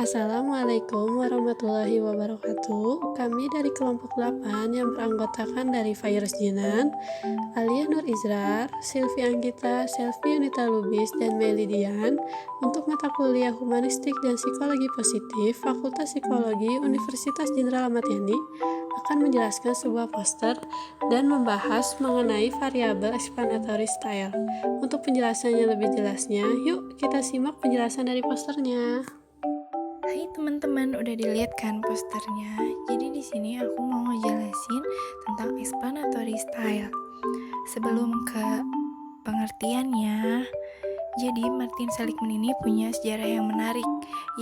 Assalamualaikum warahmatullahi wabarakatuh. Kami dari kelompok 8 yang beranggotakan dari Fairuz Jinan, Alia Nur Izrar, Silvi Anggita, Selvi Yunita Lubis, dan Meli Dian untuk mata kuliah Humanistik dan Psikologi Positif Fakultas Psikologi Universitas Jenderal Ahmad Yani akan menjelaskan sebuah poster dan membahas mengenai variabel explanatory style. Untuk penjelasannya lebih jelasnya, yuk kita simak penjelasan dari posternya. Hai teman-teman, udah dilihat kan posternya? Jadi di sini aku mau ngejelasin tentang explanatory style. Sebelum ke pengertiannya, jadi Martin Seligman ini punya sejarah yang menarik.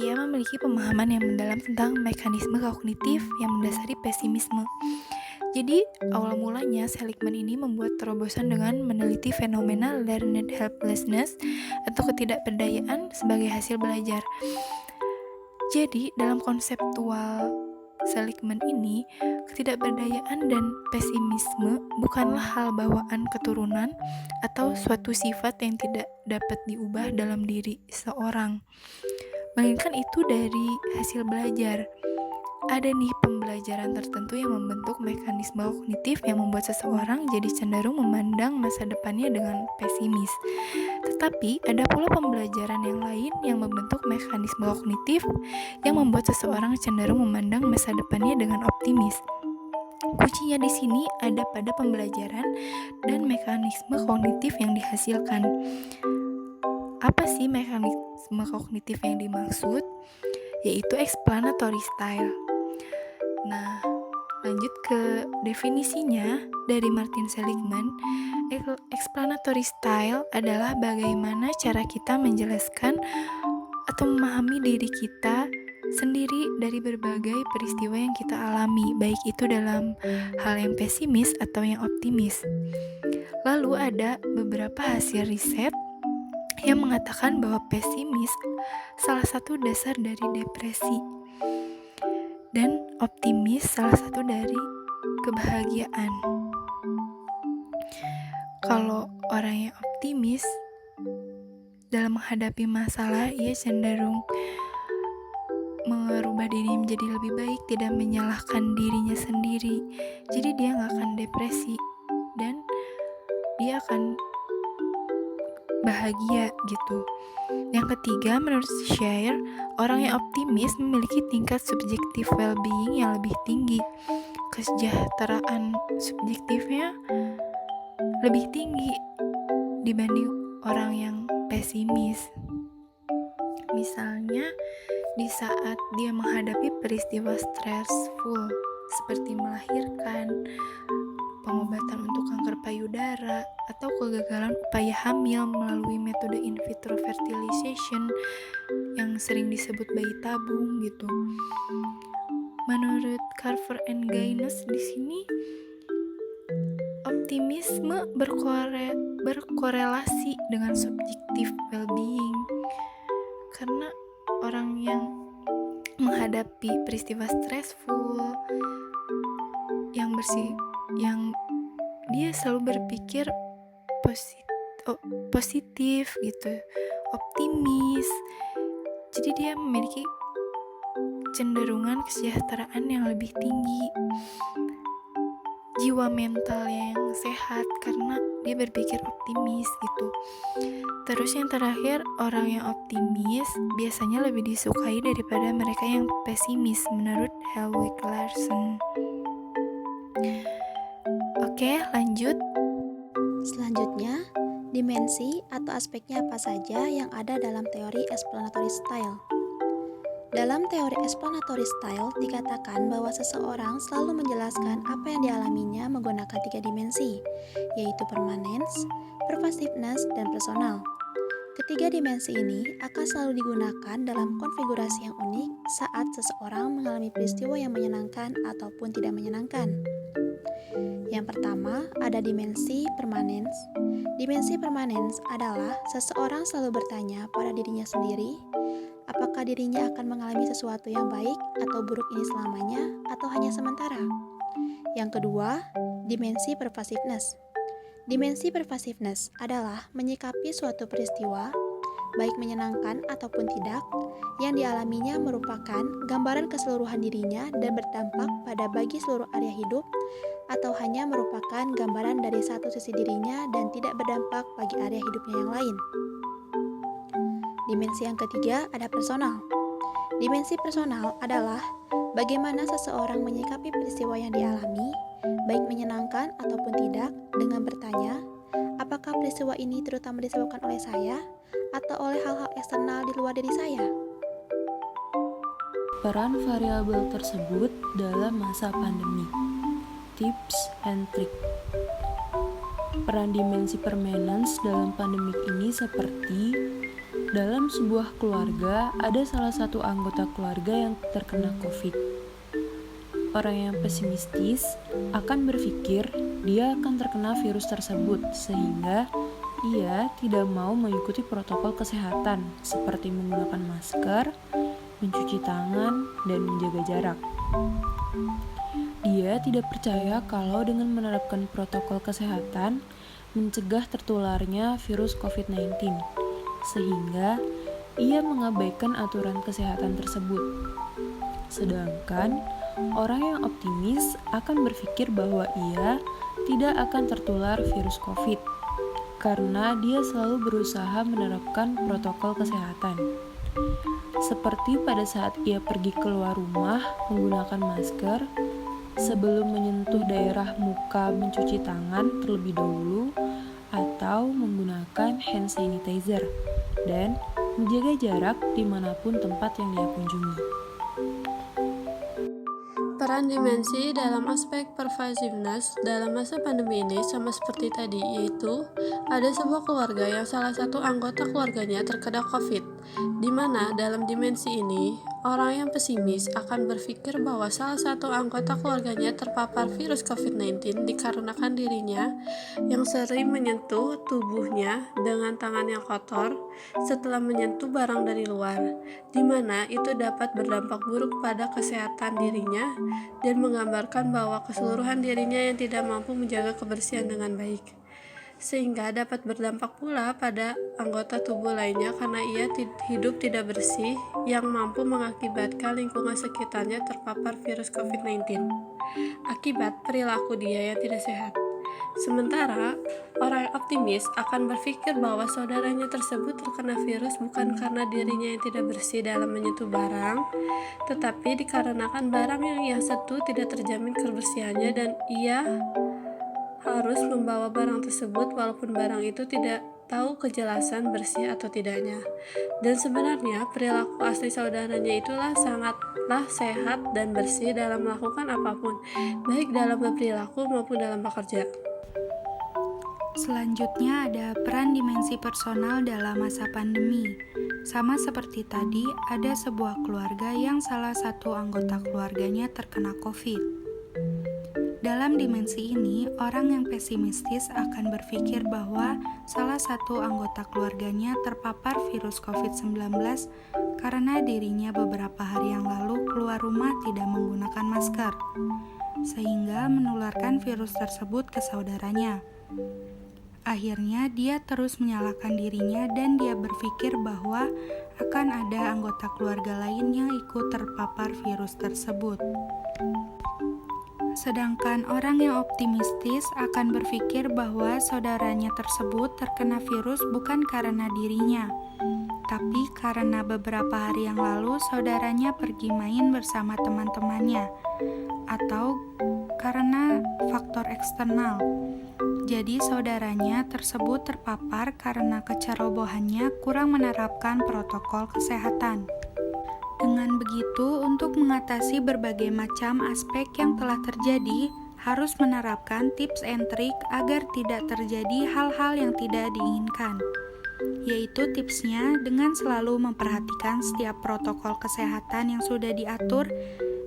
Ia memiliki pemahaman yang mendalam tentang mekanisme kognitif yang mendasari pesimisme. Jadi awal mulanya Seligman ini membuat terobosan dengan meneliti fenomena learned helplessness atau ketidakberdayaan sebagai hasil belajar. Jadi, dalam konseptual Seligman ini, ketidakberdayaan dan pesimisme bukanlah hal bawaan keturunan atau suatu sifat yang tidak dapat diubah dalam diri seorang, melainkan itu dari hasil belajar. Ada nih pembelajaran tertentu yang membentuk mekanisme kognitif yang membuat seseorang jadi cenderung memandang masa depannya dengan pesimis. Tetapi ada pula pembelajaran yang lain yang membentuk mekanisme kognitif yang membuat seseorang cenderung memandang masa depannya dengan optimis. Kuncinya di sini ada pada pembelajaran dan mekanisme kognitif yang dihasilkan. Apa sih mekanisme kognitif yang dimaksud? Yaitu explanatory style. Nah, lanjut ke definisinya dari Martin Seligman. Explanatory style adalah bagaimana cara kita menjelaskan atau memahami diri kita sendiri dari berbagai peristiwa yang kita alami, baik itu dalam hal yang pesimis atau yang optimis. Lalu ada beberapa hasil riset yang mengatakan bahwa pesimis salah satu dasar dari depresi dan optimis salah satu dari kebahagiaan. Kalau orang yang optimis dalam menghadapi masalah, ia cenderung merubah diri menjadi lebih baik, tidak menyalahkan dirinya sendiri. Jadi dia gak akan depresi dan dia akan bahagia gitu. Yang ketiga, menurut Shire, orang yang optimis memiliki tingkat subjektif well-being yang lebih tinggi. Kesejahteraan subjektifnya lebih tinggi dibanding orang yang pesimis. Misalnya, di saat dia menghadapi peristiwa stressful seperti melahirkan, pengobatan untuk kanker payudara, atau kegagalan upaya hamil melalui metode in vitro fertilization yang sering disebut bayi tabung gitu. Menurut Carver and Gaines di sini, optimisme berkorelasi dengan subjektif well-being, karena orang yang menghadapi peristiwa stressful yang dia selalu berpikir positif gitu, optimis. Jadi dia memiliki cenderungan kesejahteraan yang lebih tinggi, jiwa mental yang sehat karena dia berpikir optimis gitu. Terus yang terakhir, orang yang optimis biasanya lebih disukai daripada mereka yang pesimis menurut Helwig Larsen. Oke, lanjut. Selanjutnya, dimensi atau aspeknya apa saja yang ada dalam teori explanatory style. Dalam teori explanatory style dikatakan bahwa seseorang selalu menjelaskan apa yang dialaminya menggunakan 3 dimensi, yaitu permanence, pervasiveness, dan personal. Ketiga dimensi ini akan selalu digunakan dalam konfigurasi yang unik saat seseorang mengalami peristiwa yang menyenangkan ataupun tidak menyenangkan. Yang pertama, ada dimensi permanence. Dimensi permanence adalah seseorang selalu bertanya pada dirinya sendiri, apakah dirinya akan mengalami sesuatu yang baik atau buruk ini selamanya atau hanya sementara. Yang kedua, dimensi pervasiveness. Dimensi pervasiveness adalah menyikapi suatu peristiwa baik menyenangkan ataupun tidak, yang dialaminya merupakan gambaran keseluruhan dirinya dan berdampak pada bagi seluruh area hidup, atau hanya merupakan gambaran dari satu sisi dirinya dan tidak berdampak bagi area hidupnya yang lain. Dimensi yang ketiga ada personal. Dimensi personal adalah bagaimana seseorang menyikapi peristiwa yang dialami, baik menyenangkan ataupun tidak, dengan bertanya, apakah peristiwa ini terutama disebabkan oleh saya atau oleh hal-hal eksternal di luar diri saya? Peran variabel tersebut dalam masa pandemi. Tips and trick. Peran dimensi permanence dalam pandemik ini seperti dalam sebuah keluarga ada salah satu anggota keluarga yang terkena COVID. Orang yang pesimistis akan berpikir dia akan terkena virus tersebut sehingga ia tidak mau mengikuti protokol kesehatan seperti menggunakan masker, mencuci tangan, dan menjaga jarak. Dia tidak percaya kalau dengan menerapkan protokol kesehatan mencegah tertularnya virus COVID-19, sehingga ia mengabaikan aturan kesehatan tersebut. Sedangkan orang yang optimis akan berpikir bahwa ia tidak akan tertular virus COVID karena dia selalu berusaha menerapkan protokol kesehatan. Seperti pada saat ia pergi keluar rumah menggunakan masker, sebelum menyentuh daerah muka mencuci tangan terlebih dahulu, atau menggunakan hand sanitizer, dan menjaga jarak dimanapun tempat yang dia kunjungi. Peran dimensi dalam aspek pervasiveness dalam masa pandemi ini sama seperti tadi, yaitu ada sebuah keluarga yang salah satu anggota keluarganya terkena COVID, di mana dalam dimensi ini, orang yang pesimis akan berpikir bahwa salah satu anggota keluarganya terpapar virus COVID-19 dikarenakan dirinya yang sering menyentuh tubuhnya dengan tangan yang kotor setelah menyentuh barang dari luar, di mana itu dapat berdampak buruk pada kesehatan dirinya dan menggambarkan bahwa keseluruhan dirinya yang tidak mampu menjaga kebersihan dengan baik, sehingga dapat berdampak pula pada anggota tubuh lainnya karena ia hidup tidak bersih yang mampu mengakibatkan lingkungan sekitarnya terpapar virus COVID-19 akibat perilaku dia yang tidak sehat. Sementara, orang yang optimis akan berpikir bahwa saudaranya tersebut terkena virus bukan karena dirinya yang tidak bersih dalam menyentuh barang, tetapi dikarenakan barang yang ia sentuh tidak terjamin kebersihannya dan ia harus membawa barang tersebut walaupun barang itu tidak tahu kejelasan bersih atau tidaknya. Dan sebenarnya perilaku asli saudaranya itulah sangatlah sehat dan bersih dalam melakukan apapun, baik dalam berperilaku maupun dalam bekerja. Selanjutnya ada peran dimensi personal dalam masa pandemi. Sama seperti tadi, ada sebuah keluarga yang salah satu anggota keluarganya terkena COVID. Dalam dimensi ini, orang yang pesimistis akan berpikir bahwa salah satu anggota keluarganya terpapar virus COVID-19 karena dirinya beberapa hari yang lalu keluar rumah tidak menggunakan masker, sehingga menularkan virus tersebut ke saudaranya. Akhirnya dia terus menyalahkan dirinya dan dia berpikir bahwa akan ada anggota keluarga lain yang ikut terpapar virus tersebut. Sedangkan orang yang optimistis akan berpikir bahwa saudaranya tersebut terkena virus bukan karena dirinya, tapi karena beberapa hari yang lalu saudaranya pergi main bersama teman-temannya, atau karena faktor eksternal. Jadi saudaranya tersebut terpapar karena kecerobohannya kurang menerapkan protokol kesehatan. Dengan begitu, untuk mengatasi berbagai macam aspek yang telah terjadi, harus menerapkan tips and trick agar tidak terjadi hal-hal yang tidak diinginkan. Yaitu tipsnya dengan selalu memperhatikan setiap protokol kesehatan yang sudah diatur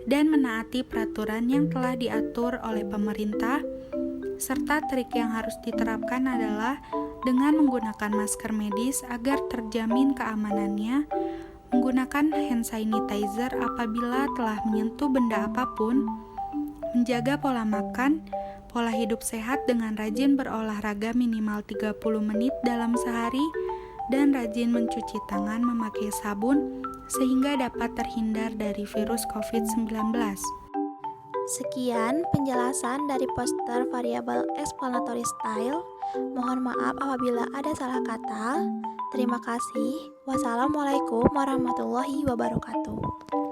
dan menaati peraturan yang telah diatur oleh pemerintah. Serta trik yang harus diterapkan adalah dengan menggunakan masker medis agar terjamin keamanannya, menggunakan hand sanitizer apabila telah menyentuh benda apapun, menjaga pola makan, pola hidup sehat dengan rajin berolahraga minimal 30 menit dalam sehari, dan rajin mencuci tangan memakai sabun sehingga dapat terhindar dari virus COVID-19. Sekian penjelasan dari poster variabel explanatory style. Mohon maaf apabila ada salah kata. Terima kasih. Wassalamualaikum warahmatullahi wabarakatuh.